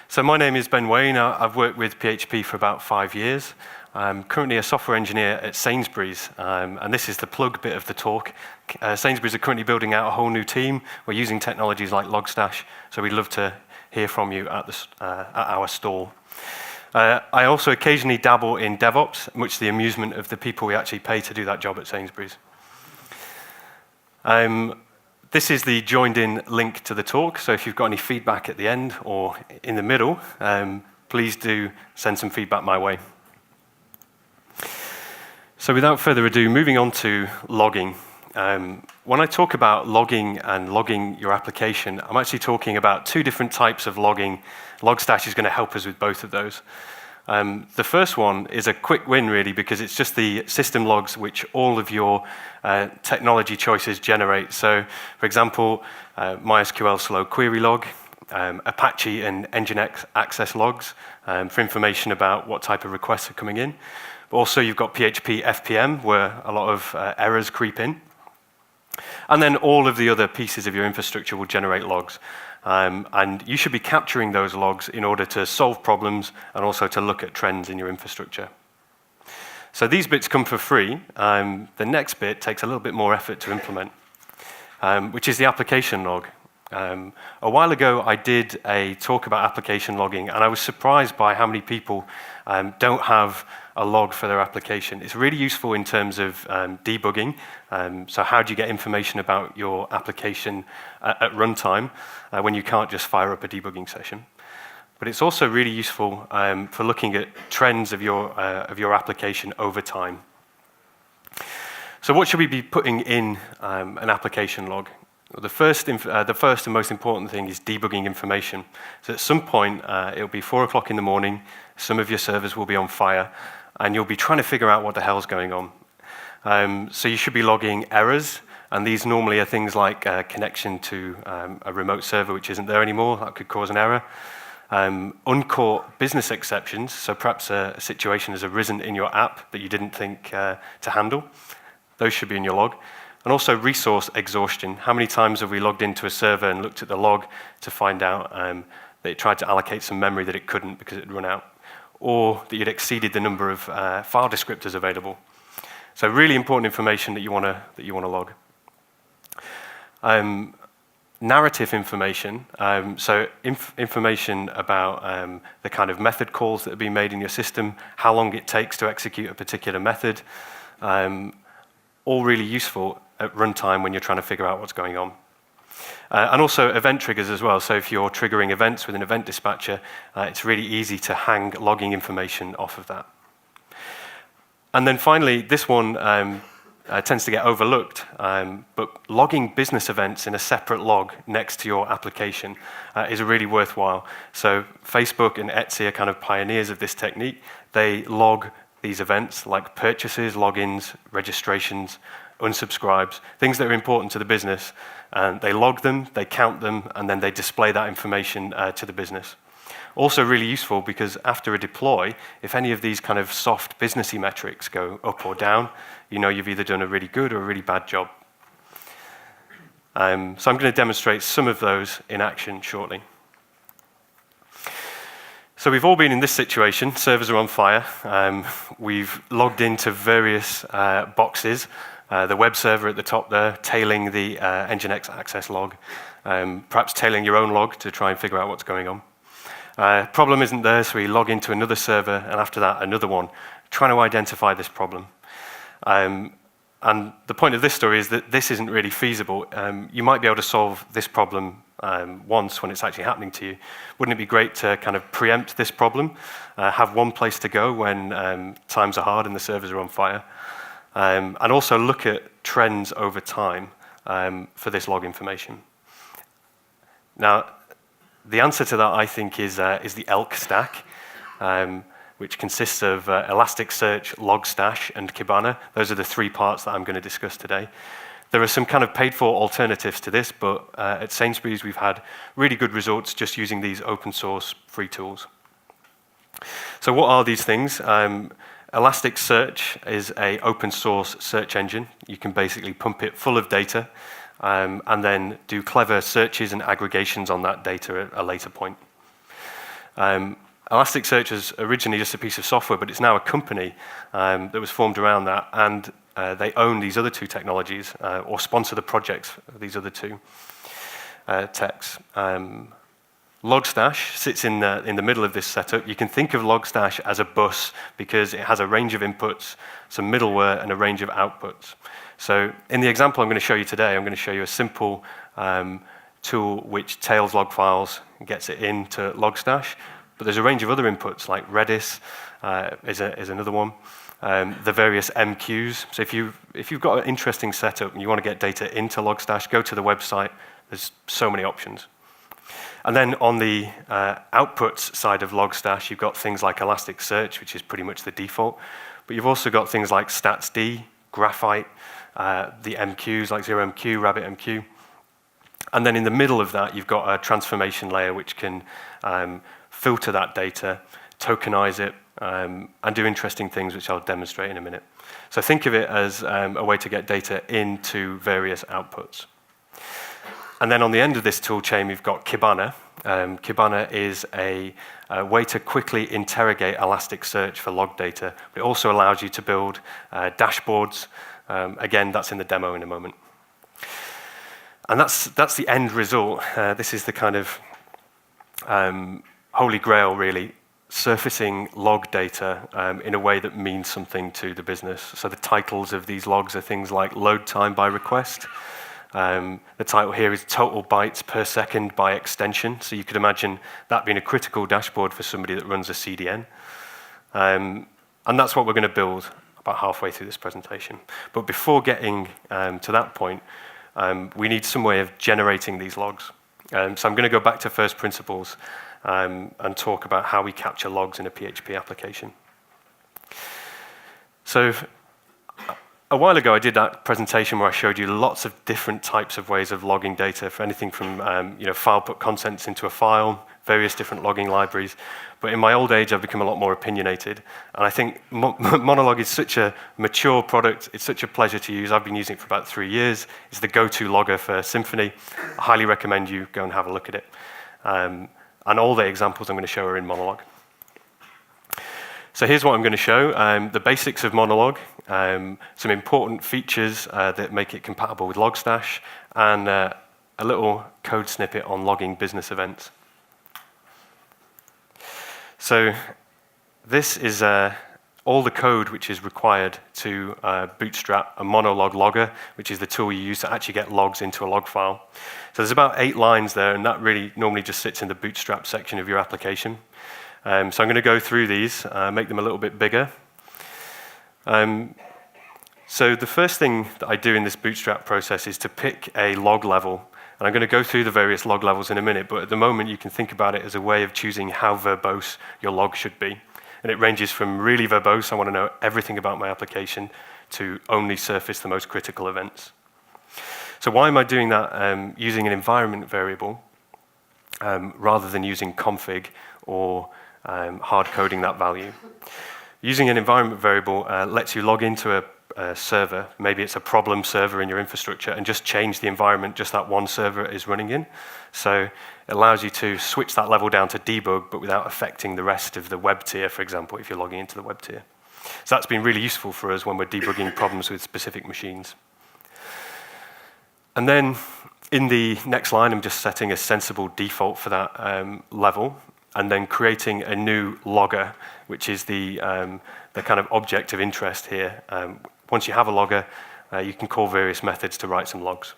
So my name is Waine. I've worked with PHP for about 5 years. I'm currently a software engineer at Sainsbury's, and this is the plug bit of the talk. Sainsbury's are currently building out a whole new team. We're using technologies like Logstash, so we'd love to hear from you at our stall. I also occasionally dabble in DevOps, much to the amusement of the people we actually pay to do that job at Sainsbury's. This is the joined-in link to the talk, so if you've got any feedback at the end or in the middle, please do send some feedback my way. So without further ado, moving on to logging. When I talk about logging and logging your application, I'm actually talking about two different types of logging. Logstash is going to help us with both of those. The first one is a quick win, really, because it's just the system logs which all of your technology choices generate. So, for example, MySQL slow query log, Apache and Nginx access logs for information about what type of requests are coming in. But also, you've got PHP FPM, where a lot of errors creep in. And then all of the other pieces of your infrastructure will generate logs. And you should be capturing those logs in order to solve problems and also to look at trends in your infrastructure. So these bits come for free. The next bit takes a little bit more effort to implement, which is the application log. A while ago, I did a talk about application logging, and I was surprised by how many people don't have a log for their application. It's really useful in terms of debugging. So how do you get information about your application at runtime when you can't just fire up a debugging session? But it's also really useful for looking at trends of your application over time. So what should we be putting in an application log? Well, the first and most important thing is debugging information. So at some point, it'll be 4 o'clock in the morning, some of your servers will be on fire, and you'll be trying to figure out what the hell's going on. So you should be logging errors, and these normally are things like connection to a remote server which isn't there anymore. That could cause an error. Uncaught business exceptions, so perhaps a situation has arisen in your app that you didn't think to handle. Those should be in your log. And also resource exhaustion. How many times have we logged into a server and looked at the log to find out that it tried to allocate some memory that it couldn't because it had run out, or that you'd exceeded the number of file descriptors available? So really important information that you want to log. Narrative information, so information about the kind of method calls that have been made in your system, how long it takes to execute a particular method, all really useful at runtime when you're trying to figure out what's going on. And also event triggers as well. So if you're triggering events with an event dispatcher, it's really easy to hang logging information off of that. And then finally, this one tends to get overlooked, but logging business events in a separate log next to your application is really worthwhile. So Facebook and Etsy are kind of pioneers of this technique. They log these events like purchases, logins, registrations, unsubscribes, things that are important to the business. And they log them, they count them, and then they display that information to the business. Also really useful because after a deploy, if any of these kind of soft businessy metrics go up or down, you know you've either done a really good or a really bad job. So I'm going to demonstrate some of those in action shortly. So we've all been in this situation. Servers are on fire. We've logged into various boxes. The web server at the top there, tailing the Nginx access log, perhaps tailing your own log to try and figure out what's going on. Problem isn't there, so we log into another server, and after that, another one, trying to identify this problem. And the point of this story is that this isn't really feasible. You might be able to solve this problem once when it's actually happening to you. Wouldn't it be great to kind of preempt this problem, have one place to go when times are hard and the servers are on fire, and also look at trends over time for this log information? Now, the answer to that, I think, is the ELK stack, which consists of Elasticsearch, Logstash, and Kibana. Those are the 3 parts that I'm going to discuss today. There are some kind of paid-for alternatives to this, but at Sainsbury's, we've had really good results just using these open-source free tools. So what are these things? Elasticsearch is an open-source search engine. You can basically pump it full of data and then do clever searches and aggregations on that data at a later point. Elasticsearch was originally just a piece of software, but it's now a company that was formed around that, and they own these other two technologies, or sponsor the projects of these other two techs. Logstash sits in the middle of this setup. You can think of Logstash as a bus because it has a range of inputs, some middleware, and a range of outputs. So in the example I'm going to show you today, I'm going to show you a simple tool which tails log files and gets it into Logstash. But there's a range of other inputs, like Redis is another one. The various MQs. So if you've got an interesting setup and you want to get data into Logstash, go to the website. There's so many options. And then on the outputs side of Logstash, you've got things like Elasticsearch, which is pretty much the default. But you've also got things like StatsD, Graphite, the MQs like ZeroMQ, RabbitMQ. And then in the middle of that, you've got a transformation layer which can filter that data, tokenize it, and do interesting things, which I'll demonstrate in a minute. So think of it as a way to get data into various outputs. And then on the end of this tool chain, we've got Kibana. Kibana is a way to quickly interrogate Elasticsearch for log data. But it also allows you to build dashboards. Again, that's in the demo in a moment. And that's the end result. This is the kind of holy grail, really, surfacing log data in a way that means something to the business. So the titles of these logs are things like load time by request. The title here is total bytes per second by extension. So you could imagine that being a critical dashboard for somebody that runs a CDN. And that's what we're going to build about halfway through this presentation. But before getting to that point, we need some way of generating these logs. So I'm going to go back to first principles and talk about how we capture logs in a PHP application. So a while ago, I did that presentation where I showed you lots of different types of ways of logging data, for anything from file put contents into a file, various different logging libraries. But in my old age, I've become a lot more opinionated. And I think Monolog is such a mature product. It's such a pleasure to use. I've been using it for about 3 years. It's the go-to logger for Symfony. I highly recommend you go and have a look at it. And all the examples I'm going to show are in Monolog. So here's what I'm going to show, the basics of Monolog, some important features that make it compatible with Logstash, and a little code snippet on logging business events. So this is all the code which is required to bootstrap a Monolog logger, which is the tool you use to actually get logs into a log file. So there's about 8 lines there, and that really normally just sits in the bootstrap section of your application. So I'm going to go through these, make them a little bit bigger. So the first thing that I do in this bootstrap process is to pick a log level. And I'm going to go through the various log levels in a minute, but at the moment you can think about it as a way of choosing how verbose your log should be. And it ranges from really verbose, I want to know everything about my application, to only surface the most critical events. So why am I doing that using an environment variable rather than using config or hard coding that value? Using an environment variable lets you log into a server, maybe it's a problem server in your infrastructure, and just change the environment just that one server is running in. So it allows you to switch that level down to debug, but without affecting the rest of the web tier, for example, if you're logging into the web tier. So that's been really useful for us when we're debugging problems with specific machines. And then in the next line, I'm just setting a sensible default for that level, and then creating a new logger, which is the kind of object of interest here. Once you have a logger, you can call various methods to write some logs.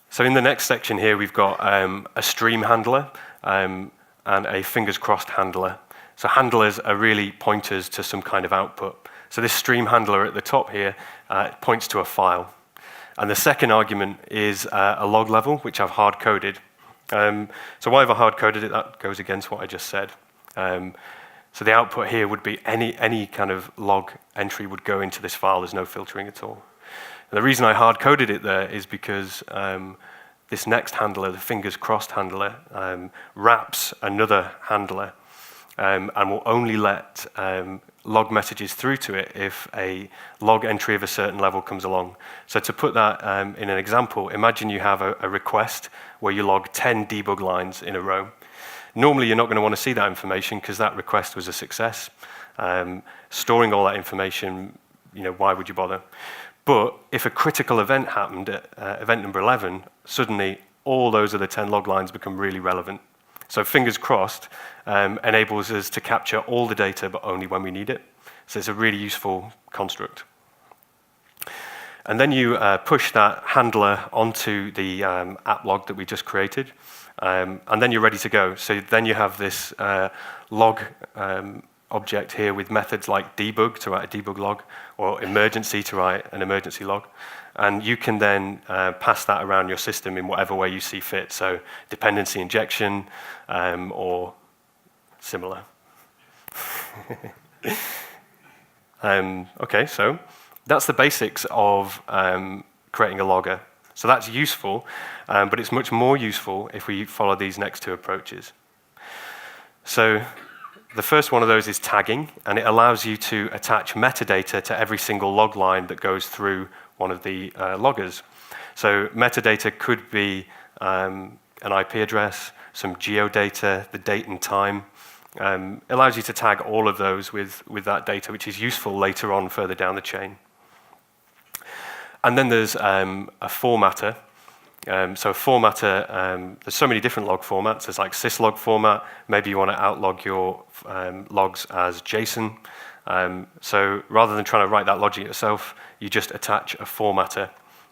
So in the next section here, we've got a stream handler and a fingers crossed handler. So handlers are really pointers to some kind of output. So this stream handler at the top here points to a file. And the second argument is a log level, which I've hard-coded. So why have I hard-coded it? That goes against what I just said. So the output here would be any kind of log entry would go into this file. There's no filtering at all. And the reason I hard-coded it there is because this next handler, the fingers crossed handler, wraps another handler and will only let log messages through to it if a log entry of a certain level comes along. So to put that in an example, imagine you have a request where you log 10 debug lines in a row. Normally, you're not going to want to see that information because that request was a success. Storing all that information, why would you bother? But if a critical event happened at event number 11, suddenly all those other 10 log lines become really relevant. So fingers crossed enables us to capture all the data, but only when we need it. So it's a really useful construct. And then you push that handler onto the app log that we just created, and then you're ready to go. So then you have this log object here with methods like debug to write a debug log, or emergency to write an emergency log. And you can then pass that around your system in whatever way you see fit. So dependency injection or similar. Okay, so that's the basics of creating a logger. So that's useful, but it's much more useful if we follow these next two approaches. So the first one of those is tagging, and it allows you to attach metadata to every single log line that goes through one of the loggers. So metadata could be an IP address, some geodata, the date and time. It allows you to tag all of those with that data, which is useful later on further down the chain. And then there's a formatter. So a formatter, there's so many different log formats. There's like syslog format. Maybe you want to outlog your logs as JSON. So rather than trying to write that logic yourself, you just attach a formatter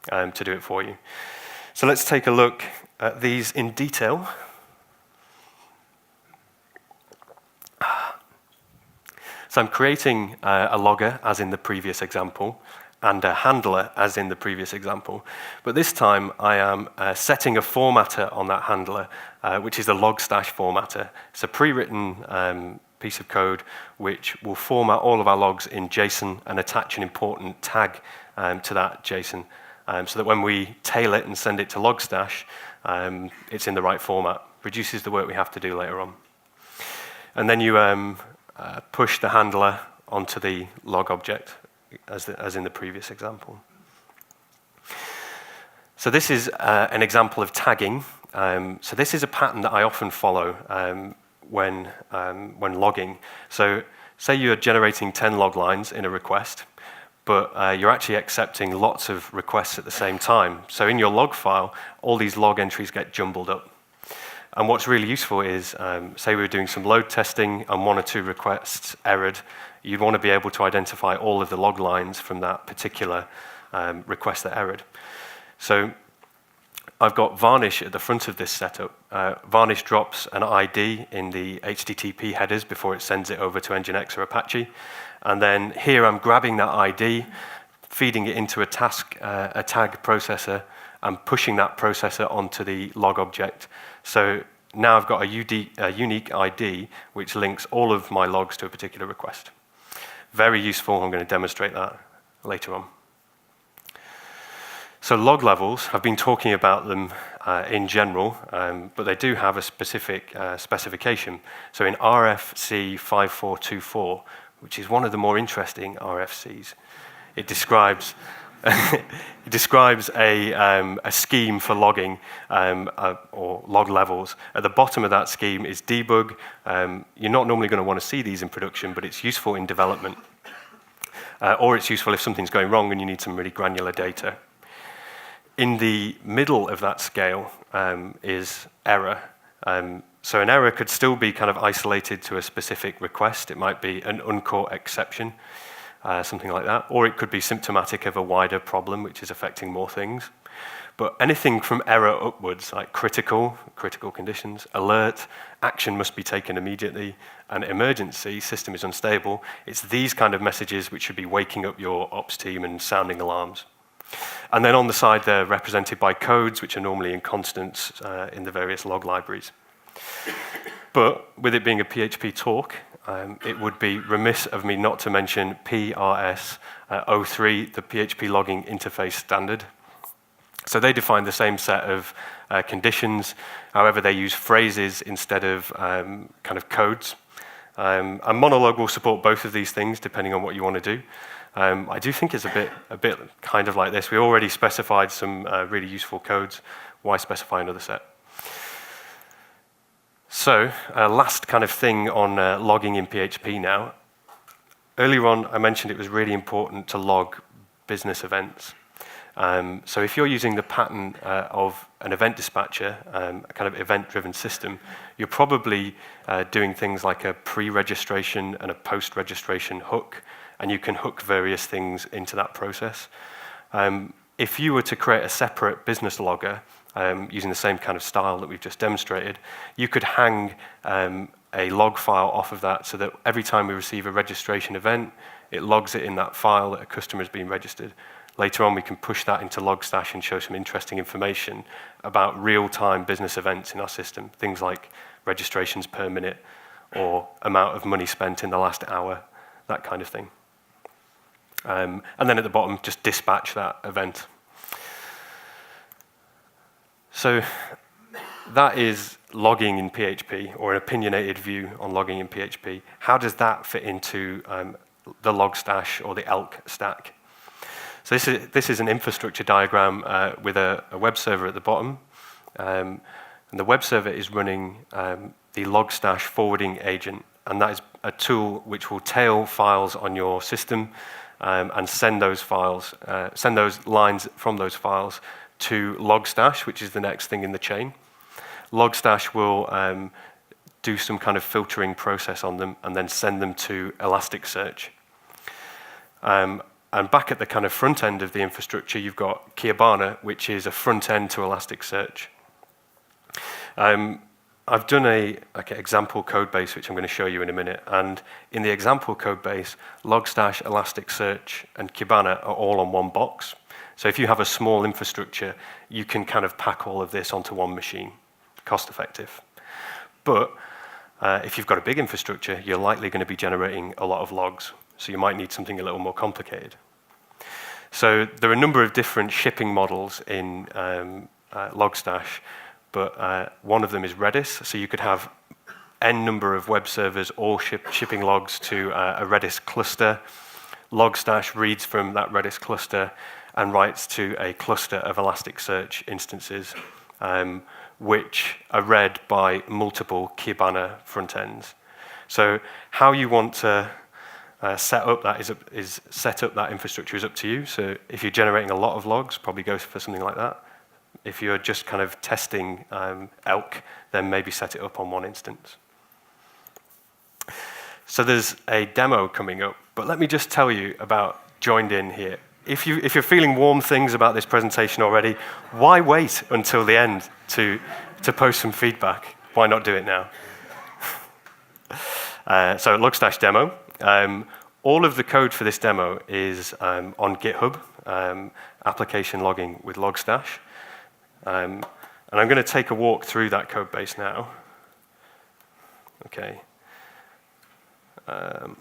to do it for you. So let's take a look at these in detail. So I'm creating a logger, as in the previous example, and a handler, as in the previous example. But this time, I am setting a formatter on that handler, which is a Logstash formatter. It's a pre-written piece of code which will format all of our logs in JSON and attach an important tag to that JSON, so that when we tail it and send it to Logstash, it's in the right format. Reduces the work we have to do later on. And then you push the handler onto the log object, as in the previous example. So this is an example of tagging. So this is a pattern that I often follow when logging. So say you're generating 10 log lines in a request, but you're actually accepting lots of requests at the same time. So in your log file, all these log entries get jumbled up. And what's really useful is, say we were doing some load testing and one or two requests errored, you'd want to be able to identify all of the log lines from that particular request that errored. So I've got Varnish at the front of this setup. Varnish drops an ID in the HTTP headers before it sends it over to Nginx or Apache. And then here I'm grabbing that ID, feeding it into a tag processor, and pushing that processor onto the log object. So now I've got a unique ID which links all of my logs to a particular request. Very useful. I'm going to demonstrate that later on. So log levels, I've been talking about them in general, but they do have a specific specification. So in RFC 5424, which is one of the more interesting RFCs, it describes it describes a scheme for logging or log levels. At the bottom of that scheme is debug. You're not normally going to want to see these in production, but it's useful in development. Or it's useful if something's going wrong and you need some really granular data. In the middle of that scale is error. So an error could still be kind of isolated to a specific request. It might be an uncaught exception. Something like that, or it could be symptomatic of a wider problem which is affecting more things. But anything from error upwards, like critical conditions, alert, action must be taken immediately, and emergency, system is unstable, it's these kind of messages which should be waking up your ops team and sounding alarms. And then on the side they're represented by codes which are normally in constants in the various log libraries. But with it being a PHP talk, it would be remiss of me not to mention PRS 03, the PHP logging interface standard. So they define the same set of conditions, however they use phrases instead of kind of codes. And Monolog will support both of these things depending on what you want to do. I do think it's a bit kind of like this. We already specified some really useful codes. Why specify another set? So, last kind of thing on logging in PHP now. Earlier on, I mentioned it was really important to log business events. So if you're using the pattern of an event dispatcher, a kind of event-driven system, you're probably doing things like a pre-registration and a post-registration hook, and you can hook various things into that process. If you were to create a separate business logger using the same kind of style that we've just demonstrated, you could hang a log file off of that so that every time we receive a registration event, it logs it in that file that a customer has been registered. Later on, we can push that into Logstash and show some interesting information about real-time business events in our system, things like registrations per minute or amount of money spent in the last hour, that kind of thing. And then at the bottom, just dispatch that event. So that is logging in PHP, or an opinionated view on logging in PHP. How does that fit into the Logstash or the ELK stack? So this is an infrastructure diagram with a web server at the bottom. And the web server is running the Logstash forwarding agent. And that is a tool which will tail files on your system and send those files, send those lines from those files to Logstash, which is the next thing in the chain. Logstash will do some kind of filtering process on them and then send them to Elasticsearch. And back at the kind of front end of the infrastructure, you've got Kibana, which is a front end to Elasticsearch. I've done an example code base, which I'm going to show you in a minute. And in the example code base, Logstash, Elasticsearch, and Kibana are all on one box. So if you have a small infrastructure, you can kind of pack all of this onto one machine, cost effective. But if you've got a big infrastructure, you're likely going to be generating a lot of logs. So you might need something a little more complicated. So there are a number of different shipping models in Logstash, but one of them is Redis. So you could have n number of web servers all shipping logs to a Redis cluster. Logstash reads from that Redis cluster and writes to a cluster of Elasticsearch instances, which are read by multiple Kibana front ends. So how you want to set up that infrastructure is up to you. So if you're generating a lot of logs, probably go for something like that. If you're just kind of testing ELK, then maybe set it up on one instance. So there's a demo coming up, but let me just tell you about joined in here. If you're feeling warm things about this presentation already, why wait until the end to post some feedback? Why not do it now? So Logstash demo. All of the code for this demo is on GitHub, application logging with Logstash. And I'm going to take a walk through that code base now. Okay.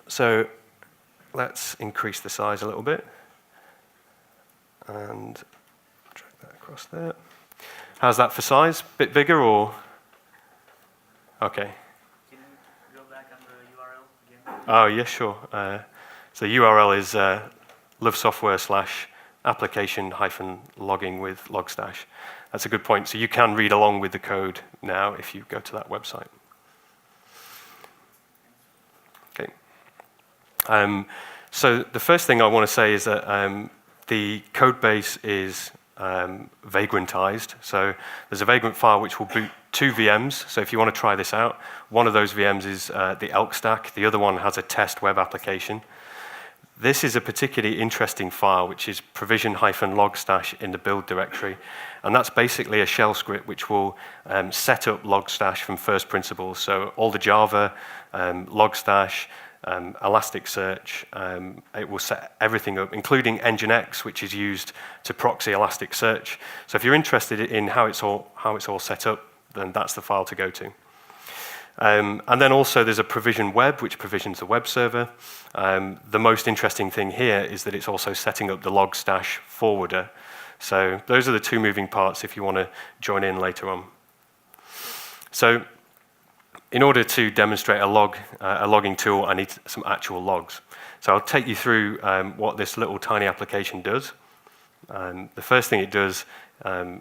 So let's increase the size a little bit. And drag that across there. How's that for size? Bit bigger or? Okay. Oh, yeah, sure. So the URL is lovesoftware/application-logging with Logstash. That's a good point. So you can read along with the code now if you go to that website. Okay. So the first thing I want to say is that the code base is vagrantized. So there's a vagrant file which will boot 2 VMs. So if you want to try this out, one of those VMs is the ELK stack. The other one has a test web application. This is a particularly interesting file, which is provision-logstash in the build directory. And that's basically a shell script which will set up Logstash from first principles. So all the Java, Logstash, Elasticsearch, it will set everything up, including Nginx, which is used to proxy Elasticsearch. So if you're interested in how it's all set up, then that's the file to go to. And then also there's a provision web, which provisions the web server. The most interesting thing here is that it's also setting up the Logstash forwarder. So those are the 2 moving parts if you want to join in later on. So in order to demonstrate a logging tool, I need some actual logs. So I'll take you through what this little tiny application does. The first thing it does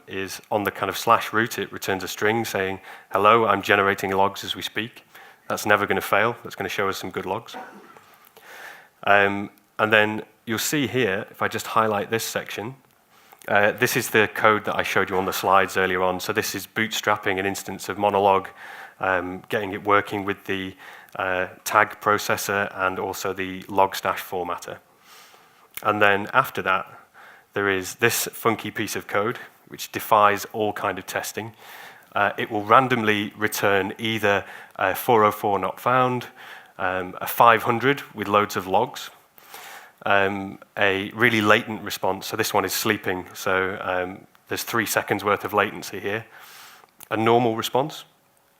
is on the kind of slash root, it returns a string saying, hello, I'm generating logs as we speak. That's never going to fail. That's going to show us some good logs. And then you'll see here, if I just highlight this section, this is the code that I showed you on the slides earlier on. So this is bootstrapping an instance of Monolog, getting it working with the tag processor and also the Logstash formatter. And then after that, there is this funky piece of code, which defies all kind of testing. It will randomly return either a 404 not found, a 500 with loads of logs, a really latent response. So this one is sleeping, so there's 3 seconds worth of latency here, a normal response,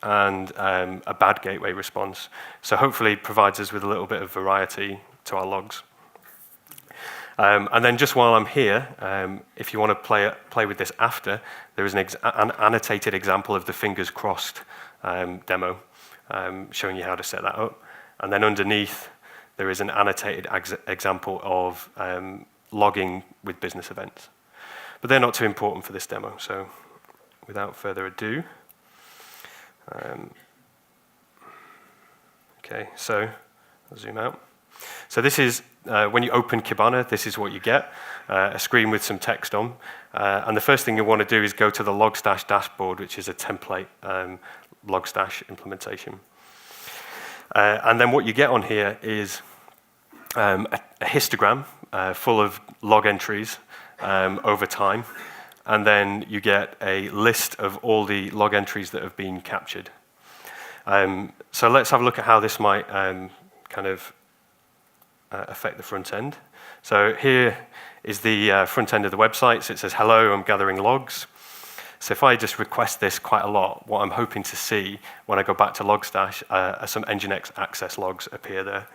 and a bad gateway response. So hopefully it provides us with a little bit of variety to our logs. And then just while I'm here, if you want to play with this after, there is an annotated example of the fingers crossed demo, showing you how to set that up. And then underneath, there is an annotated example of logging with business events. But they're not too important for this demo, so without further ado. Okay, so I'll zoom out. So this is, when you open Kibana, this is what you get, a screen with some text on. And the first thing you want to do is go to the Logstash dashboard, which is a template Logstash implementation. And then what you get on here is a histogram full of log entries over time. And then you get a list of all the log entries that have been captured. So let's have a look at how this might kind of affect the front end. So here is the front end of the website. So it says, hello, I'm gathering logs. So if I just request this quite a lot, what I'm hoping to see when I go back to Logstash are some Nginx access logs appear there.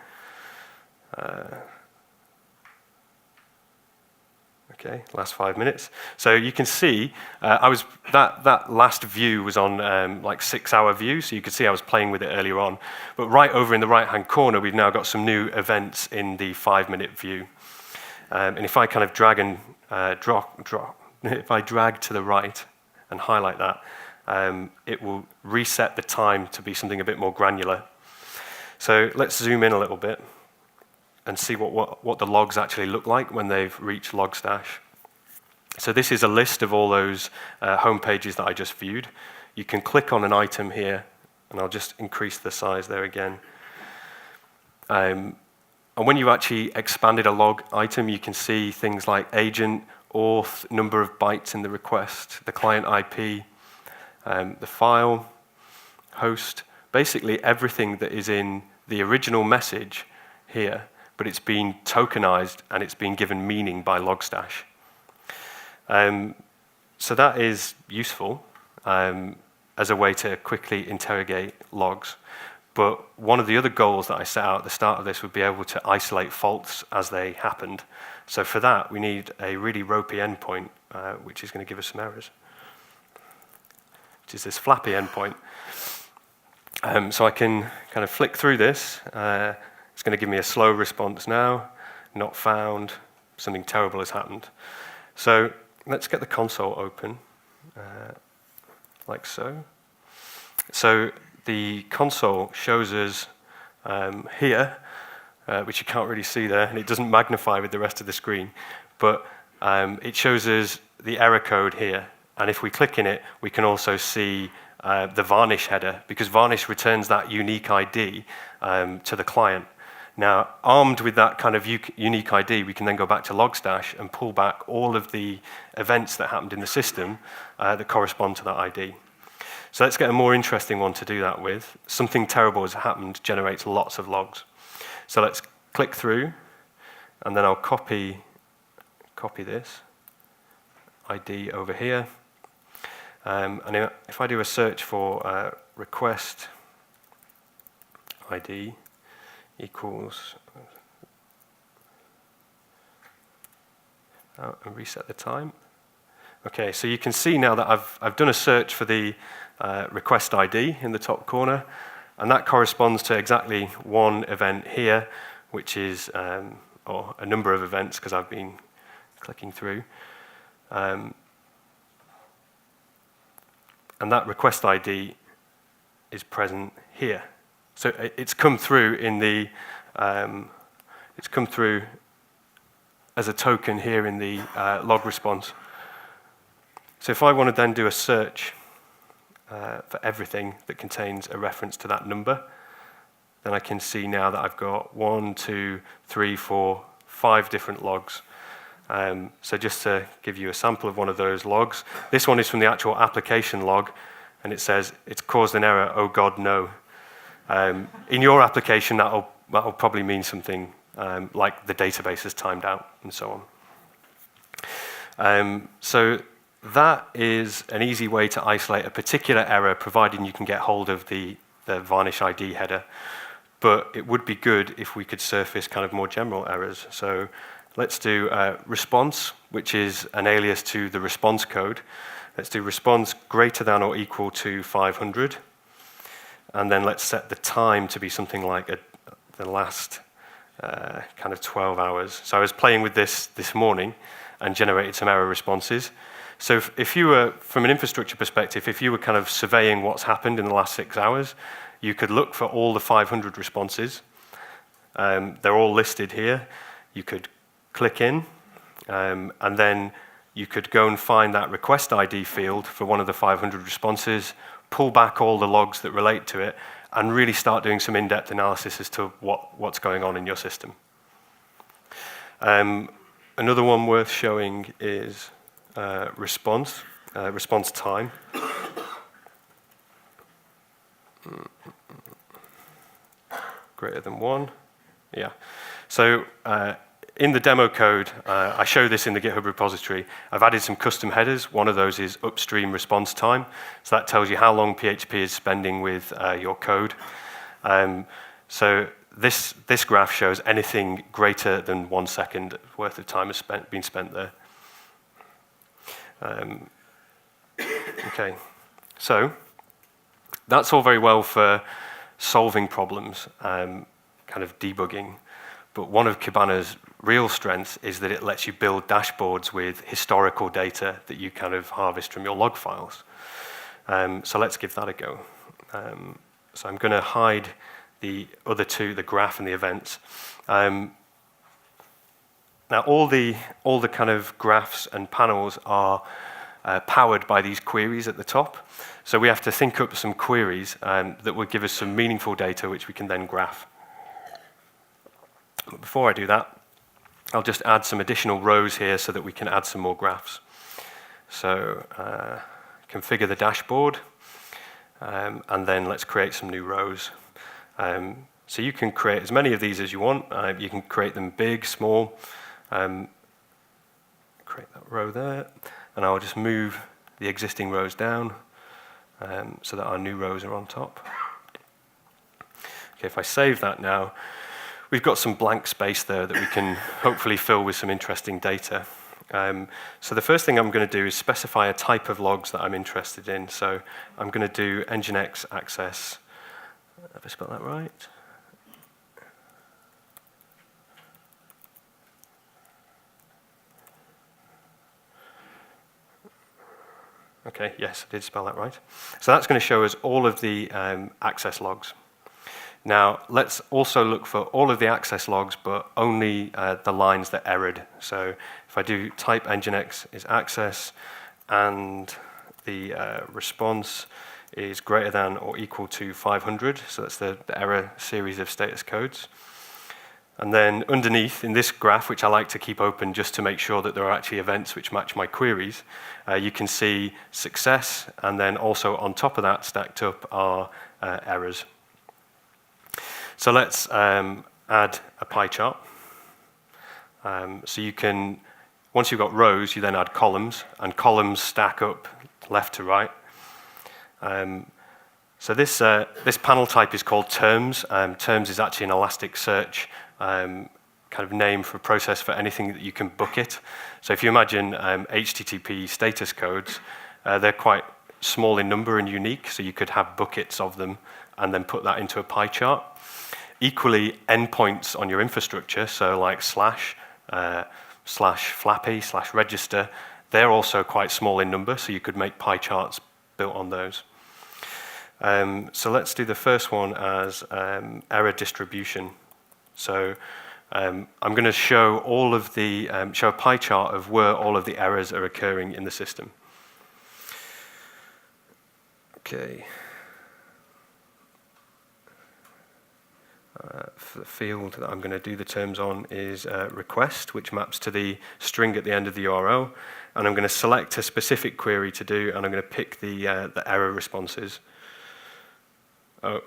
Okay, last 5 minutes. So you can see, that last view was on like 6-hour view, so you could see I was playing with it earlier on. But right over in the right-hand corner, we've now got some new events in the 5-minute view. And if I kind of drag and drop, if I drag to the right and highlight that, it will reset the time to be something a bit more granular. So let's zoom in a little bit and see what the logs actually look like when they've reached Logstash. So this is a list of all those home pages that I just viewed. You can click on an item here, and I'll just increase the size there again. And when you actually expanded a log item, you can see things like agent, auth, number of bytes in the request, the client IP, the file, host, basically everything that is in the original message here, but it's been tokenized and it's been given meaning by Logstash. So that is useful as a way to quickly interrogate logs. But one of the other goals that I set out at the start of this would be able to isolate faults as they happened. So for that, we need a really ropey endpoint, which is going to give us some errors, which is this flappy endpoint. So I can kind of flick through this. It's going to give me a slow response now, not found, something terrible has happened. So let's get the console open, like so. So the console shows us here, which you can't really see there, and it doesn't magnify with the rest of the screen, but it shows us the error code here. And if we click in it, we can also see the varnish header, because varnish returns that unique ID to the client. Now, armed with that kind of unique ID, we can then go back to Logstash and pull back all of the events that happened in the system that correspond to that ID. So let's get a more interesting one to do that with. Something terrible has happened, generates lots of logs. So let's click through, and then I'll copy this ID over here. And if I do a search for request ID equals, and reset the time. Okay, so you can see now that I've done a search for the request ID in the top corner, and that corresponds to exactly one event here, which is, or a number of events because I've been clicking through. And that request ID is present here. So it's come through in the, it's come through as a token here in the log response. So if I want to then do a search for everything that contains a reference to that number, then I can see now that I've got 1, 2, 3, 4, 5 different logs. So just to give you a sample of one of those logs, this one is from the actual application log, and it says, it's caused an error, oh God, no. In your application, that'll probably mean something like the database has timed out, and so on. So that is an easy way to isolate a particular error, providing you can get hold of the varnish ID header. But it would be good if we could surface kind of more general errors. So let's do response, which is an alias to the response code. Let's do response greater than or equal to 500. And then let's set the time to be something like the last kind of 12 hours. So I was playing with this morning and generated some error responses. So if you were, from an infrastructure perspective, if you were kind of surveying what's happened in the last 6 hours, you could look for all the 500 responses. They're all listed here. You could click in, and then you could go and find that request ID field for one of the 500 responses, pull back all the logs that relate to it, and really start doing some in-depth analysis as to what's going on in your system. Another one worth showing is response time. Greater than 1. Yeah. So in the demo code, I show this in the GitHub repository. I've added some custom headers. One of those is upstream response time. So that tells you how long PHP is spending with your code. So this graph shows anything greater than 1 second worth of time has been spent there. Okay. So that's all very well for solving problems, kind of debugging. But one of Kibana's real strengths is that it lets you build dashboards with historical data that you kind of harvest from your log files. So let's give that a go. So I'm going to hide the other two, the graph and the events. Now all the kind of graphs and panels are powered by these queries at the top. So we have to think up some queries that will give us some meaningful data which we can then graph. But before I do that, I'll just add some additional rows here so that we can add some more graphs. So configure the dashboard, and then let's create some new rows. So you can create as many of these as you want. You can create them big, small. Create that row there, and I'll just move the existing rows down so that our new rows are on top. Okay, if I save that now, we've got some blank space there that we can hopefully fill with some interesting data. So the first thing I'm going to do is specify a type of logs that I'm interested in. So I'm going to do nginx access. Have I spelled that right? Okay, yes, I did spell that right. So that's going to show us all of the access logs. Now, let's also look for all of the access logs, but only the lines that errored. So if I do type nginx is access, and the response is greater than or equal to 500, so that's the error series of status codes. And then underneath, in this graph, which I like to keep open just to make sure that there are actually events which match my queries, you can see success, and then also on top of that, stacked up are errors. So let's add a pie chart. So you can, once you've got rows, you then add columns, and columns stack up left to right. So this panel type is called terms. Terms is actually an Elasticsearch kind of name for a process for anything that you can bucket. So if you imagine HTTP status codes, they're quite small in number and unique, so you could have buckets of them and then put that into a pie chart. Equally, endpoints on your infrastructure, so like /, /flappy, /register, They're also quite small in number, so you could make pie charts built on those. So let's do the first one as error distribution. So I'm going to show show a pie chart of where all of the errors are occurring in the system. Okay. For the field that I'm going to do the terms on is request, which maps to the string at the end of the URL. And I'm going to select a specific query to do, and I'm going to pick the error responses. Oh,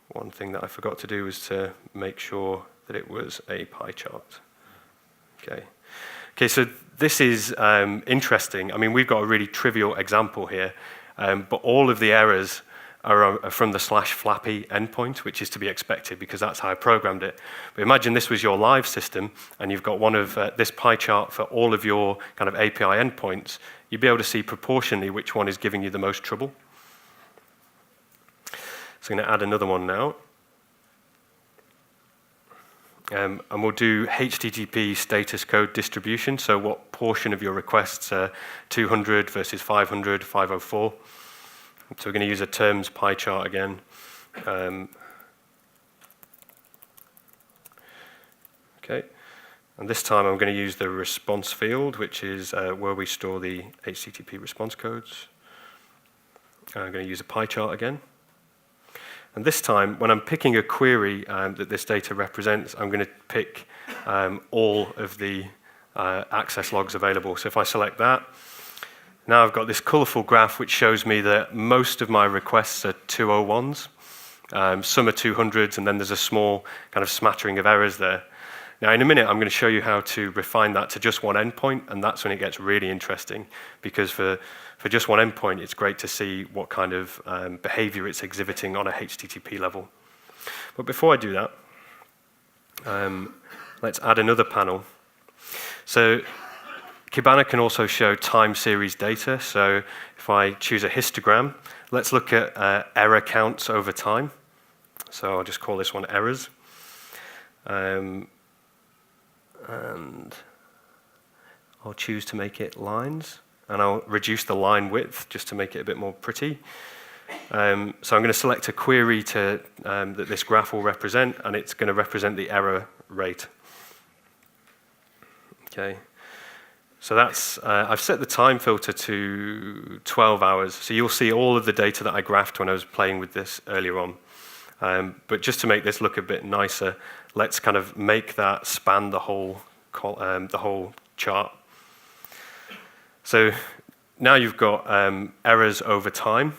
one thing that I forgot to do was to make sure that it was a pie chart. Okay, so this is interesting. I mean, we've got a really trivial example here, but all of the errors are from the /flappy endpoint, which is to be expected because that's how I programmed it. But imagine this was your live system, and you've got one of this pie chart for all of your kind of API endpoints. You'd be able to see proportionally which one is giving you the most trouble. So I'm going to add another one now. And we'll do HTTP status code distribution, so what portion of your requests are 200 versus 500, 504. So we're going to use a terms pie chart again. Okay, and this time I'm going to use the response field, which is where we store the HTTP response codes. I'm going to use a pie chart again. And this time, when I'm picking a query that this data represents, I'm going to pick all of the access logs available. So if I select that, now I've got this colorful graph which shows me that most of my requests are 201s, some are 200s, and then there's a small kind of smattering of errors there. Now in a minute I'm going to show you how to refine that to just one endpoint, and that's when it gets really interesting, because for just one endpoint it's great to see what kind of behavior it's exhibiting on a HTTP level. But before I do that, let's add another panel. So Kibana can also show time series data. So if I choose a histogram, let's look at error counts over time. So I'll just call this one errors. And I'll choose to make it lines. And I'll reduce the line width just to make it a bit more pretty. So I'm going to select a query that this graph will represent, and it's going to represent the error rate. Okay. So that's, I've set the time filter to 12 hours. So you'll see all of the data that I graphed when I was playing with this earlier on. But just to make this look a bit nicer, let's kind of make that span the whole chart. So now you've got errors over time.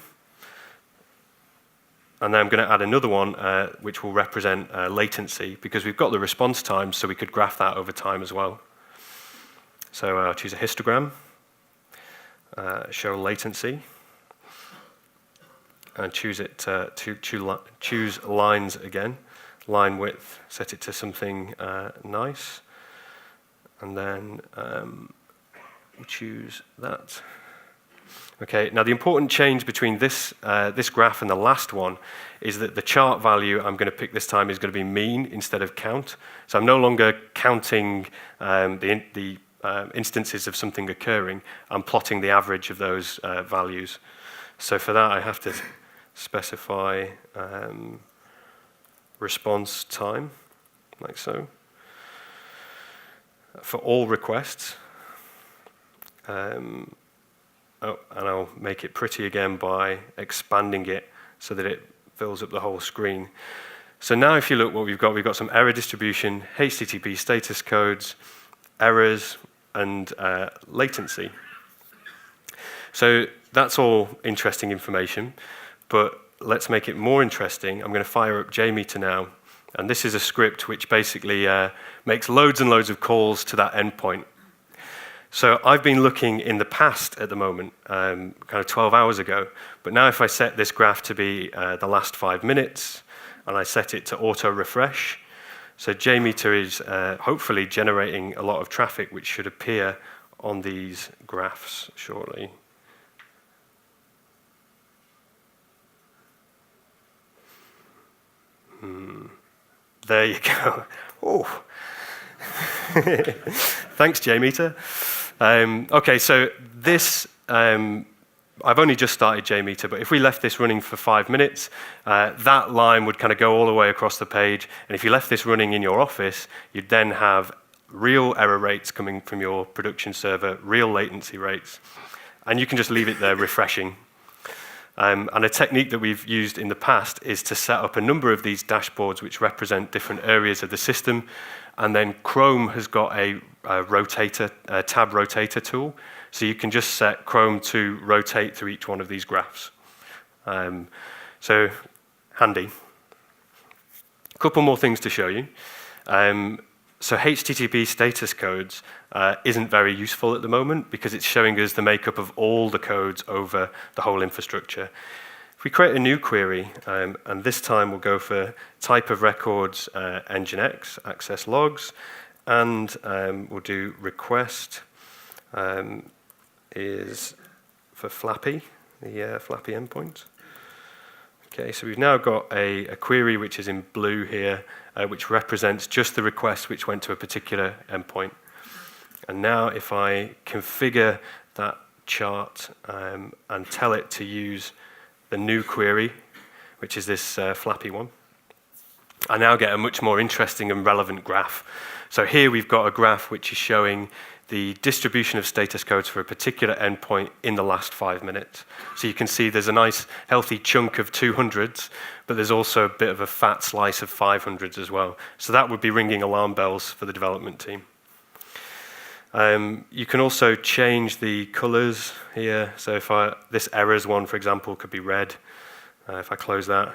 And then I'm going to add another one which will represent latency, because we've got the response time, so we could graph that over time as well. So I'll choose a histogram, show latency, and choose it to choose lines again. Line width, set it to something nice, and then we'll choose that. Okay. Now the important change between this graph and the last one is that the chart value I'm going to pick this time is going to be mean instead of count. So I'm no longer counting the instances of something occurring. I'm plotting the average of those values. So for that, I have to specify response time, like so, for all requests. And I'll make it pretty again by expanding it so that it fills up the whole screen. So now if you look what we've got some error distribution, HTTP status codes, errors, and latency. So that's all interesting information, but let's make it more interesting. I'm going to fire up JMeter now, and this is a script which basically makes loads and loads of calls to that endpoint. So I've been looking in the past at the moment, kind of 12 hours ago, but now if I set this graph to be the last 5 minutes, and I set it to auto-refresh, so JMeter is hopefully generating a lot of traffic which should appear on these graphs shortly. There you go. Oh. Thanks, JMeter. Okay, so this, I've only just started JMeter, but if we left this running for 5 minutes, that line would kind of go all the way across the page. And if you left this running in your office, you'd then have real error rates coming from your production server, real latency rates. And you can just leave it there refreshing. And a technique that we've used in the past is to set up a number of these dashboards which represent different areas of the system. And then Chrome has got a tab rotator tool. So you can just set Chrome to rotate through each one of these graphs. So handy. A couple more things to show you. So HTTP status codes isn't very useful at the moment because it's showing us the makeup of all the codes over the whole infrastructure. If we create a new query, and this time we'll go for type of records Nginx, access logs, and we'll do request is for Flappy, the Flappy endpoint. Okay, so we've now got a query which is in blue here, which represents just the request which went to a particular endpoint. And now if I configure that chart and tell it to use the new query, which is this Flappy one, I now get a much more interesting and relevant graph. So here we've got a graph which is showing the distribution of status codes for a particular endpoint in the last 5 minutes. So you can see there's a nice healthy chunk of 200s, but there's also a bit of a fat slice of 500s as well. So that would be ringing alarm bells for the development team. You can also change the colors here. So if this errors one, for example, could be red. If I close that,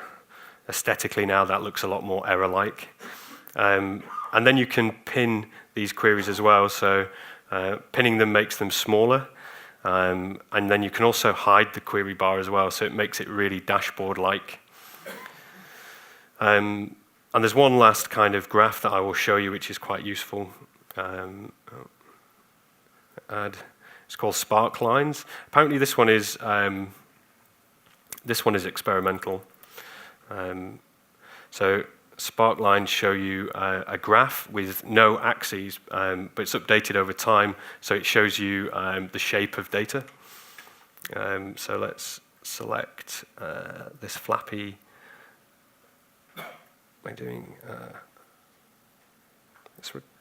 aesthetically now that looks a lot more error-like. And then you can pin these queries as well. So pinning them makes them smaller. And then you can also hide the query bar as well, so it makes it really dashboard-like. And there's one last kind of graph that I will show you, which is quite useful. It's called Spark Lines. Apparently, this one is experimental. So Spark Lines show you a graph with no axes, but it's updated over time, so it shows you the shape of data. So let's select this Flappy. Am I doing?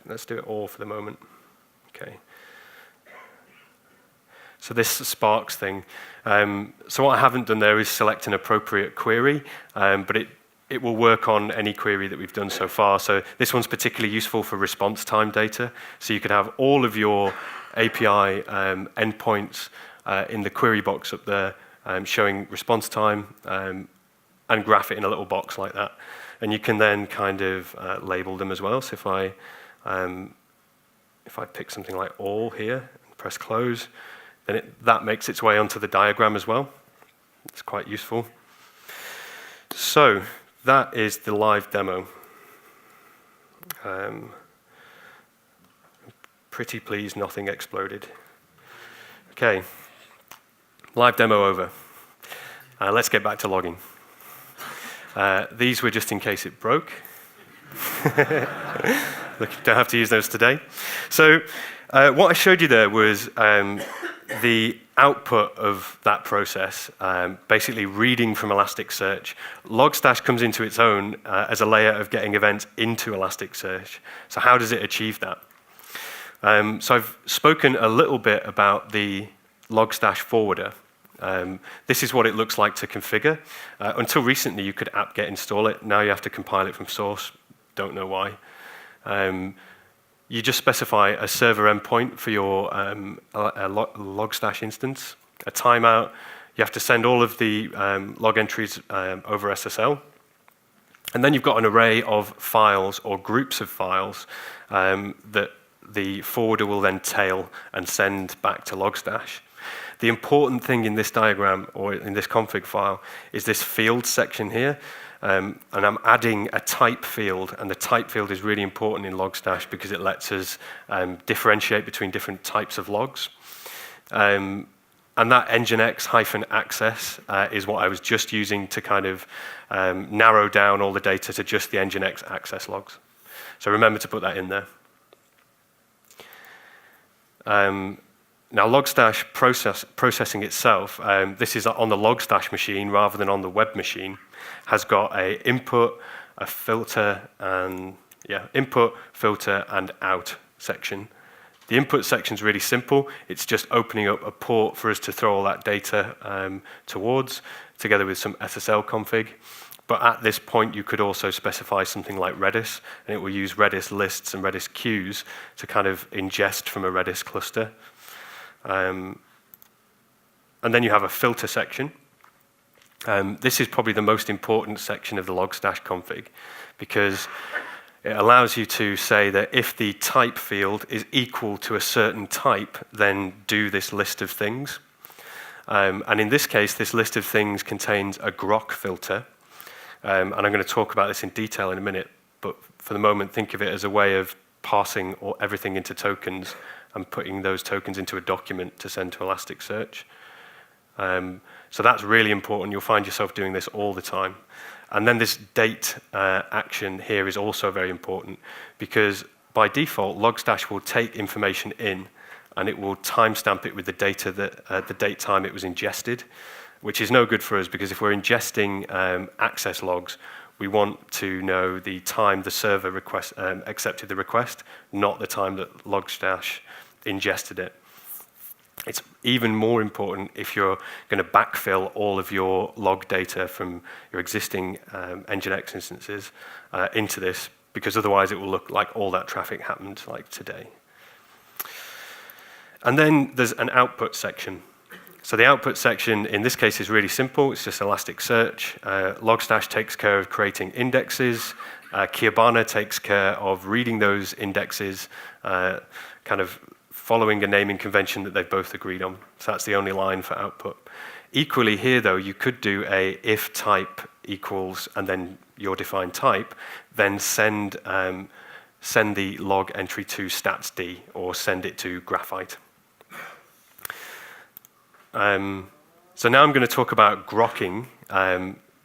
Let's do it all for the moment. Okay. So this Sparks thing. So what I haven't done there is select an appropriate query, but it will work on any query that we've done so far. So this one's particularly useful for response time data. So you could have all of your API endpoints in the query box up there showing response time and graph it in a little box like that. And you can then kind of label them as well. So if I pick something like all here and press close, then that makes its way onto the diagram as well. It's quite useful. So that is the live demo. Pretty pleased nothing exploded. Okay, live demo over. Let's get back to logging. These were just in case it broke. Look, don't have to use those today. So what I showed you there was the output of that process, basically reading from Elasticsearch. Logstash comes into its own as a layer of getting events into Elasticsearch. So how does it achieve that? So I've spoken a little bit about the Logstash forwarder. This is what it looks like to configure. Until recently, you could apt-get install it. Now you have to compile it from source. Don't know why. You just specify a server endpoint for your Logstash instance, a timeout. You have to send all of the log entries over SSL. And then you've got an array of files or groups of files that the forwarder will then tail and send back to Logstash. The important thing in this diagram, or in this config file, is this field section here. And I'm adding a type field, and the type field is really important in Logstash because it lets us differentiate between different types of logs. And that nginx-access is what I was just using to kind of narrow down all the data to just the nginx access logs. So remember to put that in there. Now, Logstash processing itself, this is on the Logstash machine rather than on the web machine, has got a input, a filter, and input, filter, and out section. The input section is really simple. It's just opening up a port for us to throw all that data towards, together with some SSL config. But at this point, you could also specify something like Redis, and it will use Redis lists and Redis queues to kind of ingest from a Redis cluster. And then you have a filter section. This is probably the most important section of the Logstash config, because it allows you to say that if the type field is equal to a certain type, then do this list of things. And in this case, this list of things contains a Grok filter. And I'm going to talk about this in detail in a minute, but for the moment, think of it as a way of parsing everything into tokens and putting those tokens into a document to send to Elasticsearch. So that's really important. You'll find yourself doing this all the time. And then this date action here is also very important, because by default, Logstash will take information in and it will timestamp it with the data that the date time it was ingested, which is no good for us, because if we're ingesting access logs, we want to know the time the server accepted the request, not the time that Logstash ingested it. It's even more important if you're going to backfill all of your log data from your existing Nginx instances into this, because otherwise it will look like all that traffic happened like today. And then there's an output section. So the output section in this case is really simple. It's just Elasticsearch. Logstash takes care of creating indexes. Kibana takes care of reading those indexes, kind of following a naming convention that they've both agreed on. So that's the only line for output. Equally here, though, you could do a if type equals and then your defined type, then send the log entry to statsd or send it to Graphite. So now I'm going to talk about grokking.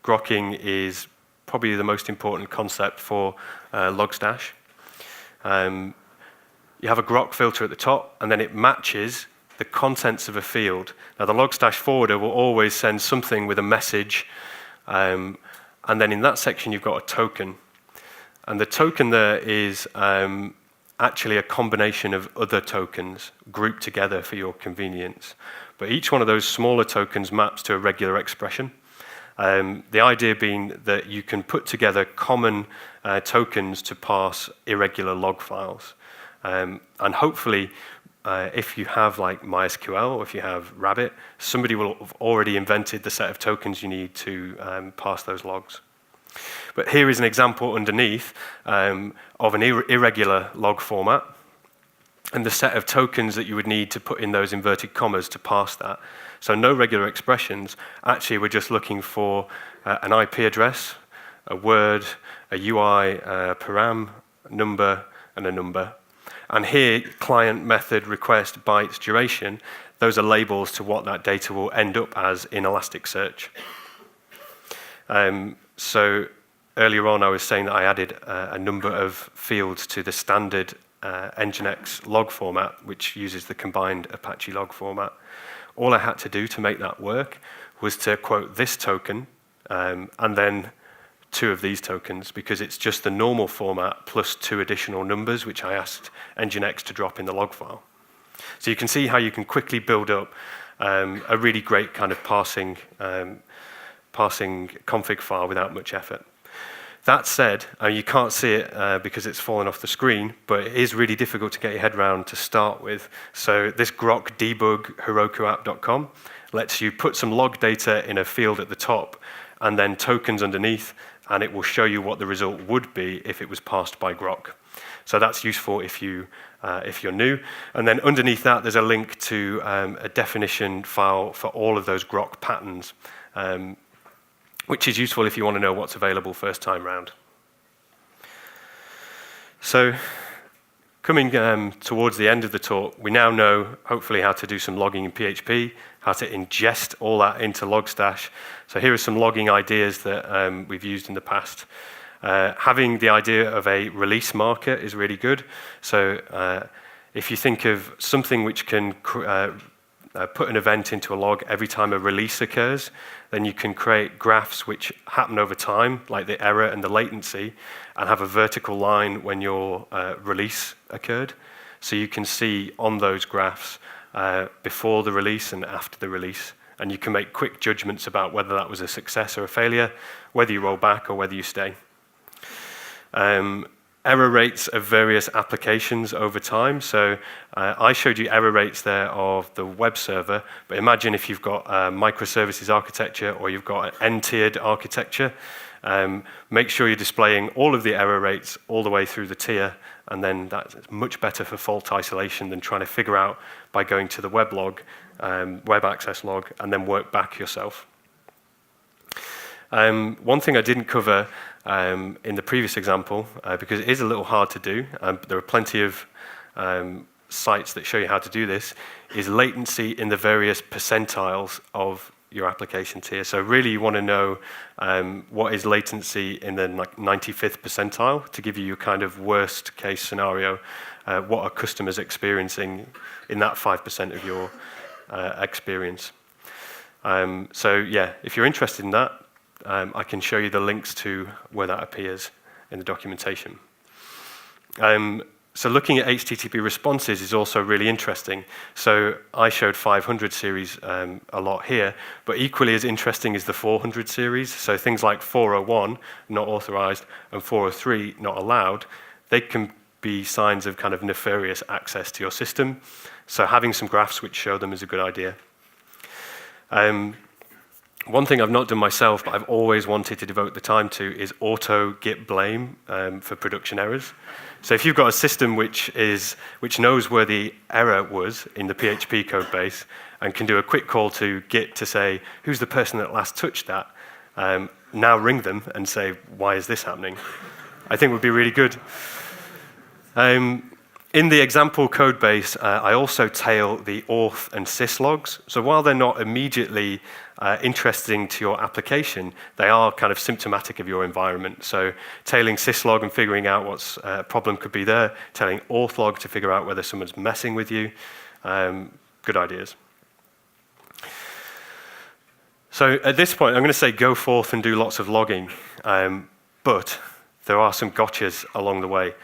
Grokking is probably the most important concept for Logstash. You have a Grok filter at the top, and then it matches the contents of a field. Now, the Logstash forwarder will always send something with a message, and then in that section, you've got a token. And the token there is actually a combination of other tokens grouped together for your convenience. But each one of those smaller tokens maps to a regular expression. The idea being that you can put together common tokens to parse irregular log files. And hopefully, if you have like MySQL or if you have Rabbit, somebody will have already invented the set of tokens you need to parse those logs. But here is an example underneath of an irregular log format and the set of tokens that you would need to put in those inverted commas to parse that. So no regular expressions. Actually, we're just looking for an IP address, a word, a UI, a param, number, and a number. And here, client, method, request, bytes, duration, those are labels to what that data will end up as in Elasticsearch. So earlier on, I was saying that I added a number of fields to the standard Nginx log format, which uses the combined Apache log format. All I had to do to make that work was to quote this token and then two of these tokens, because it's just the normal format plus two additional numbers, which I asked Nginx to drop in the log file. So you can see how you can quickly build up a really great kind of parsing config file without much effort. That said, you can't see it because it's fallen off the screen, but it is really difficult to get your head around to start with. So this Grok debug herokuapp.com lets you put some log data in a field at the top and then tokens underneath, and it will show you what the result would be if it was parsed by Grok. So that's useful if you're new. And then underneath that, there's a link to a definition file for all of those Grok patterns, which is useful if you want to know what's available first time round. So coming towards the end of the talk, we now know, hopefully, how to do some logging in PHP, how to ingest all that into Logstash. So here are some logging ideas that we've used in the past. Having the idea of a release marker is really good. So if you think of something which can put an event into a log every time a release occurs, then you can create graphs which happen over time, like the error and the latency, and have a vertical line when your release occurred. So you can see on those graphs before the release and after the release, and you can make quick judgments about whether that was a success or a failure, whether you roll back or whether you stay. Error rates of various applications over time. So I showed you error rates there of the web server, but imagine if you've got a microservices architecture or you've got an n-tiered architecture. Make sure you're displaying all of the error rates all the way through the tier, and then that's much better for fault isolation than trying to figure out by going to the web log, web access log, and then work back yourself. One thing I didn't cover in the previous example, because it is a little hard to do, but there are plenty of sites that show you how to do this, is latency in the various percentiles of your application tier. So really you want to know what is latency in the 95th percentile to give you your kind of worst case scenario, what are customers experiencing in that 5% of your experience. So yeah, if you're interested in that, I can show you the links to where that appears in the documentation. So looking at HTTP responses is also really interesting. So I showed 500 series a lot here, but equally as interesting is the 400 series. So things like 401, not authorized, and 403, not allowed, they can be signs of kind of nefarious access to your system. So having some graphs which show them is a good idea. One thing I've not done myself, but I've always wanted to devote the time to, is auto git blame for production errors. So if you've got a system which knows where the error was in the PHP code base and can do a quick call to git to say, who's the person that last touched that, now ring them and say, why is this happening? I think would be really good. In the example code base, I also tail the auth and sys logs. So while they're not immediately interesting to your application, they are kind of symptomatic of your environment. So tailing syslog and figuring out what problem could be there, tailing auth log to figure out whether someone's messing with you, good ideas. So at this point, I'm going to say go forth and do lots of logging, but there are some gotchas along the way.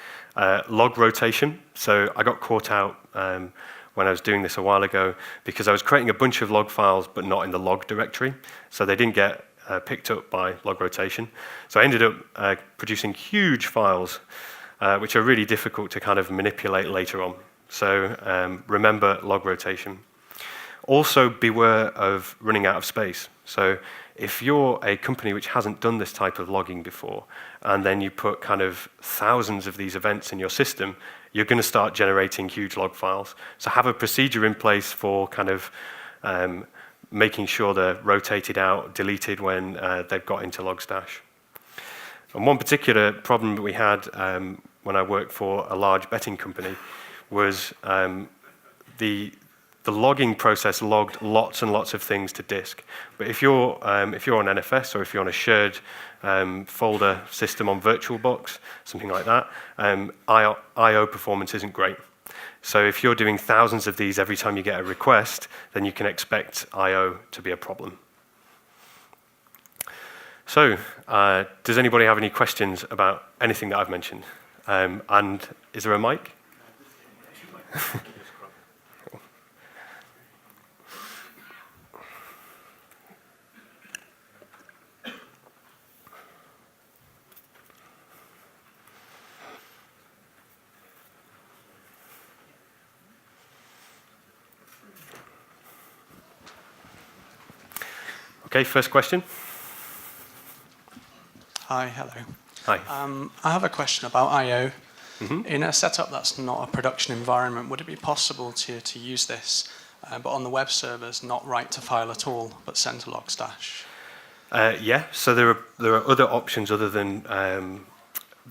Log rotation. So I got caught out when I was doing this a while ago because I was creating a bunch of log files but not in the log directory. So they didn't get picked up by log rotation. So I ended up producing huge files which are really difficult to kind of manipulate later on. So remember log rotation. Also beware of running out of space. So if you're a company which hasn't done this type of logging before, and then you put kind of thousands of these events in your system, you're going to start generating huge log files. So have a procedure in place for kind of making sure they're rotated out, deleted when they've got into Logstash. And one particular problem that we had when I worked for a large betting company was the logging process logged lots and lots of things to disk. But if you're on NFS or if you're on a shared folder system on VirtualBox, something like that, I/O performance isn't great. So if you're doing thousands of these every time you get a request, then you can expect I/O to be a problem. So does anybody have any questions about anything that I've mentioned? And is there a mic? Okay, first question. Hi, hello. Hi. I have a question about I/O. Mm-hmm. In a setup that's not a production environment, would it be possible to use this, but on the web servers, not write to file at all, but send to Logstash? Yeah, so there are other options other than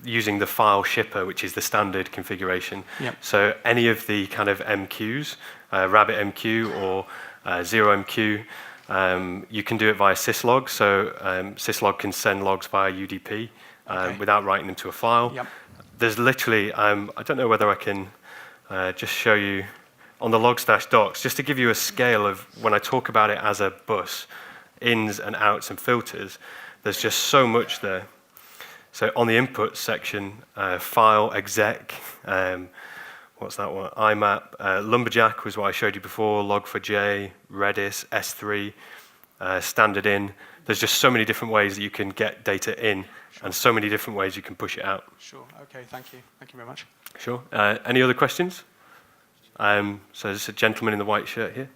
using the file shipper, which is the standard configuration. Yep. So any of the kind of MQs, RabbitMQ or ZeroMQ, you can do it via syslog. So syslog can send logs via UDP without writing them to a file. Yep. There's literally, I don't know whether I can just show you on the Logstash docs, just to give you a scale of when I talk about it as a bus, ins and outs and filters, there's just so much there. So on the input section, file, exec, what's that one? IMAP, Lumberjack was what I showed you before, Log4j, Redis, S3, standard in. There's just so many different ways that you can get data in, and so many different ways you can push it out. Sure. Okay. Thank you. Thank you very much. Sure. Any other questions? So there's a gentleman in the white shirt here.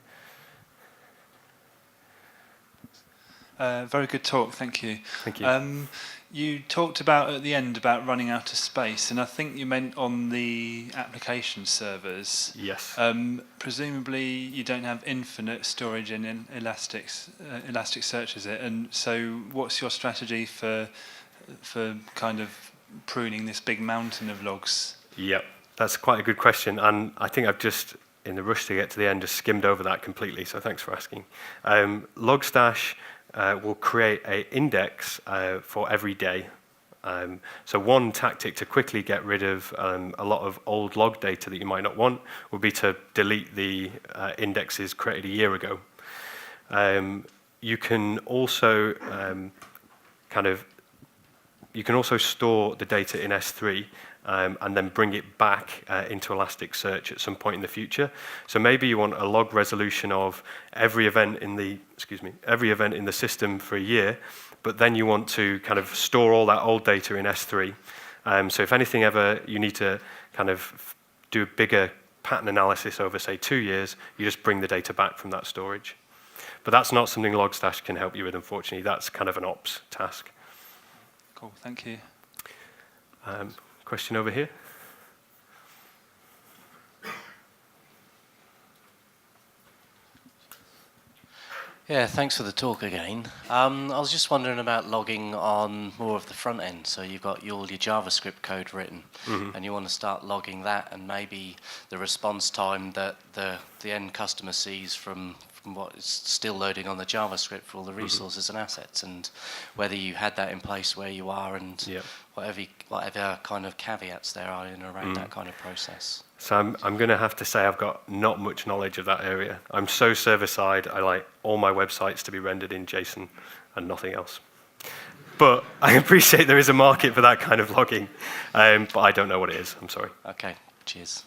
Very good talk, thank you. Thank you. You talked about at the end about running out of space, and I think you meant on the application servers. Yes. Presumably you don't have infinite storage in Elasticsearch, is it? And so what's your strategy for kind of pruning this big mountain of logs? Yep, that's quite a good question, and I think I've just, in the rush to get to the end, just skimmed over that completely, so thanks for asking. Logstash will create an index for every day. So one tactic to quickly get rid of a lot of old log data that you might not want would be to delete the indexes created a year ago. You can also store the data in S3 and then bring it back into Elasticsearch at some point in the future. So maybe you want a log resolution of every event in the system for a year, but then you want to kind of store all that old data in S3. So if anything ever you need to kind of do a bigger pattern analysis over, say, 2 years, you just bring the data back from that storage. But that's not something Logstash can help you with, unfortunately. That's kind of an ops task. Cool, thank you. Question over here. Yeah, thanks for the talk again. I was just wondering about logging on more of the front end. So you've got all your JavaScript code written, and you want to start logging that, and maybe the response time that the end customer sees from what is still loading on the JavaScript for all the resources and assets, and whether you had that in place where you are, and whatever kind of caveats there are in and around that kind of process. So I'm going to have to say I've got not much knowledge of that area. I'm so server-side, I like all my websites to be rendered in JSON and nothing else. But I appreciate there is a market for that kind of logging, but I don't know what it is. I'm sorry. Okay, cheers.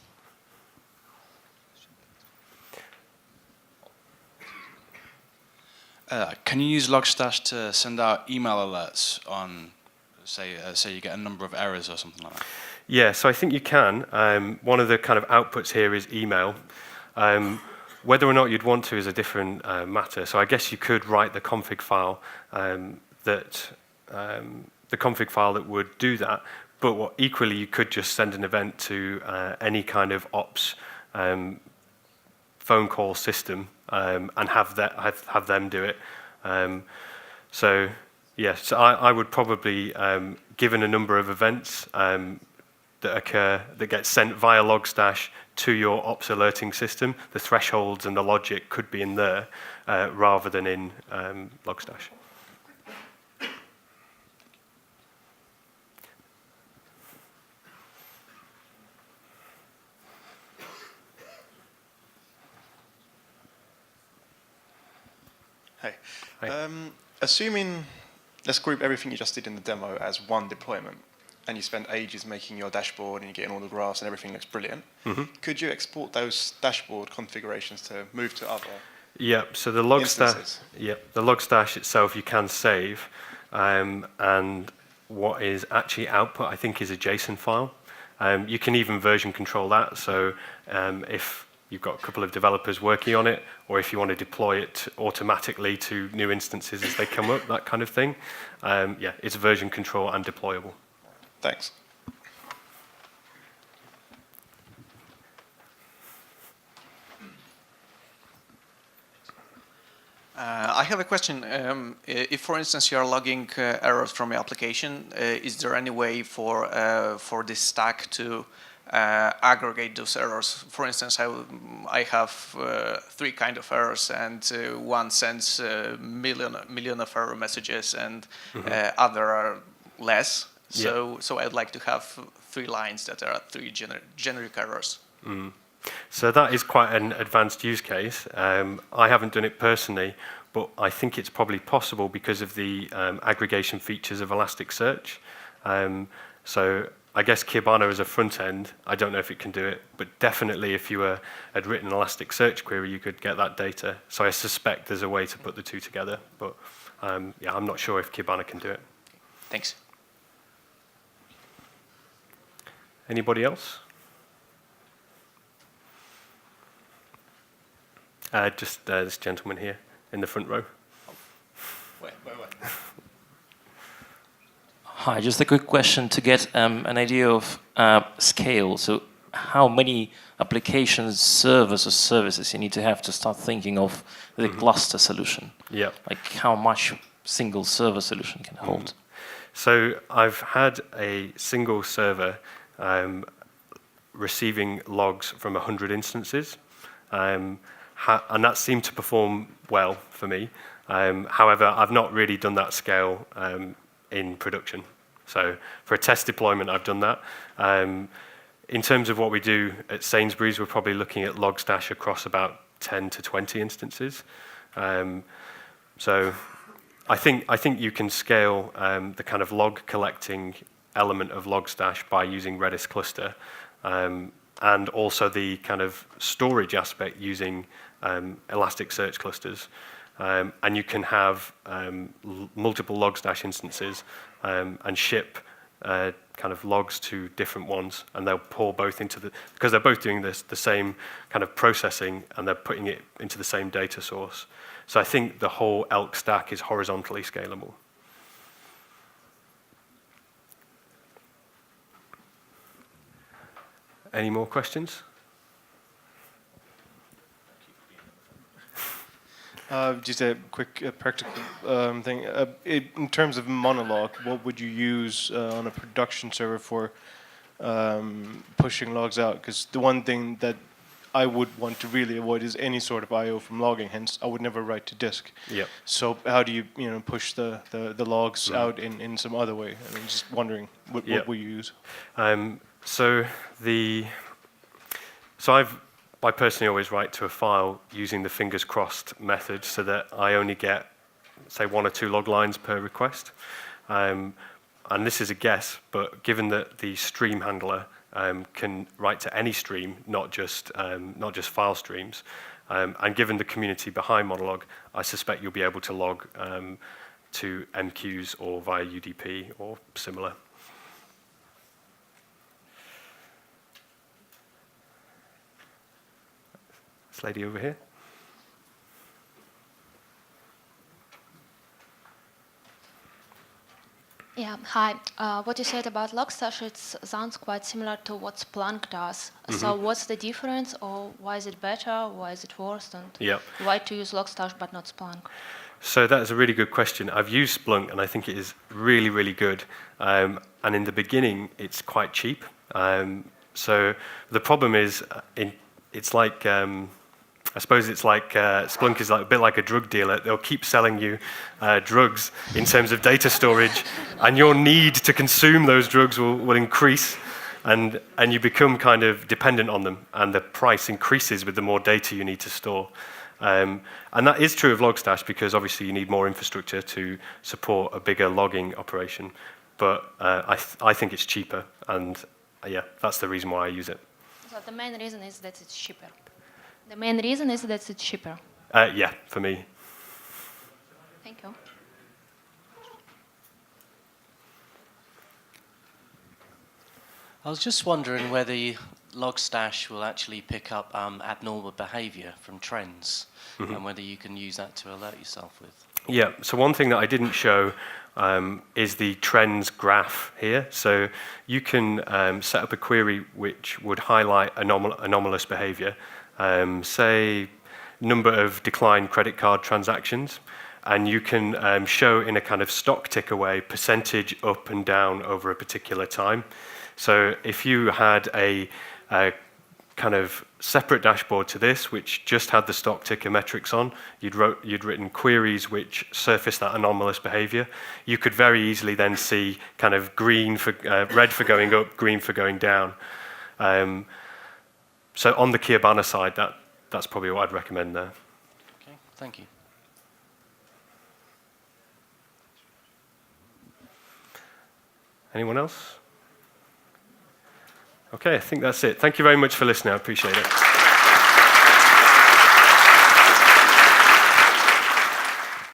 Can you use Logstash to send out email alerts on, say you get a number of errors or something like that? Yeah, so I think you can. One of the kind of outputs here is email. Whether or not you'd want to is a different matter. So I guess you could write the config file that would do that. But equally, you could just send an event to any kind of ops phone call system and have them do it. So yes, I would probably, given a number of events that get sent via Logstash to your ops alerting system, the thresholds and the logic could be in there rather than in Logstash. Hey. Assuming, let's group everything you just did in the demo as one deployment, and you spend ages making your dashboard and you're getting all the graphs and everything looks brilliant, could you export those dashboard configurations to move to other Yep, so the Logstash, instances? the Logstash itself you can save, and what is actually output, I think, is a JSON file. You can even version control that, so if you've got a couple of developers working on it, or if you want to deploy it automatically to new instances as they come up, that kind of thing. Yeah, it's version control and deployable. Thanks. I have a question. If, for instance, you are logging errors from your application, is there any way for this stack to aggregate those errors? For instance, I have 3 kind of errors, and one sends million of error messages, and other are less. So I'd like to have 3 lines that are 3 generic errors. So that is quite an advanced use case. I haven't done it personally, but I think it's probably possible because of the aggregation features of Elasticsearch. So I guess Kibana as a front end, I don't know if it can do it, but definitely if you had written an Elasticsearch query, you could get that data. So I suspect there's a way to put the two together, but yeah, I'm not sure if Kibana can do it. Thanks. Anybody else? Just this gentleman here in the front row. Wait. Hi, just a quick question to get an idea of scale. So how many applications, servers, or services you need to have to start thinking of the cluster solution? Yeah. Like how much single server solution can hold? So I've had a single server receiving logs from 100 instances. And that seemed to perform well for me. However, I've not really done that scale in production. So for a test deployment, I've done that. In terms of what we do at Sainsbury's, we're probably looking at Logstash across about 10 to 20 instances. So I think you can scale the kind of log collecting element of Logstash by using Redis cluster, and also the kind of storage aspect using Elasticsearch clusters. And you can have multiple Logstash instances and ship kind of logs to different ones, and they'll pour both into because they're both doing the same kind of processing, and they're putting it into the same data source. So I think the whole ELK stack is horizontally scalable. Any more questions? Just a quick practical thing. In terms of Monolog, what would you use on a production server for pushing logs out? Because the one thing that I would want to really avoid is any sort of I/O from logging. Hence, I would never write to disk. Yep. So how do you push the logs out in some other way? I mean, just wondering what will you use? I personally always write to a file using the fingers crossed method so that I only get, say, 1 or 2 log lines per request. And this is a guess, but given that the stream handler can write to any stream, not just file streams, and given the community behind Monolog, I suspect you'll be able to log to MQs or via UDP or similar. This lady over here. Yeah, hi. What you said about Logstash, it sounds quite similar to what Splunk does. So what's the difference, or why is it better, why is it worse, and why to use Logstash but not Splunk? So that is a really good question. I've used Splunk, and I think it is really, really good. And in the beginning, it's quite cheap. So the problem is, it's like... I suppose it's like Splunk is like a bit like a drug dealer. They'll keep selling you drugs in terms of data storage, and your need to consume those drugs will increase, and you become kind of dependent on them, and the price increases with the more data you need to store. And that is true of Logstash because obviously you need more infrastructure to support a bigger logging operation. But I think it's cheaper, and yeah, that's the reason why I use it. So the main reason is that it's cheaper. The main reason is that it's cheaper. Yeah, for me. Thank you. I was just wondering whether Logstash will actually pick up abnormal behavior from trends, and whether you can use that to alert yourself with. Yeah, so one thing that I didn't show is the trends graph here. So you can set up a query which would highlight anomalous behavior. Say, number of declined credit card transactions, and you can show in a kind of stock ticker way percentage up and down over a particular time. So if you had a kind of separate dashboard to this, which just had the stock ticker metrics on, you'd written queries which surface that anomalous behavior, you could very easily then see kind of green for red for going up, green for going down. So on the Kibana side, that's probably what I'd recommend there. Okay, thank you. Anyone else? Okay, I think that's it. Thank you very much for listening. I appreciate it.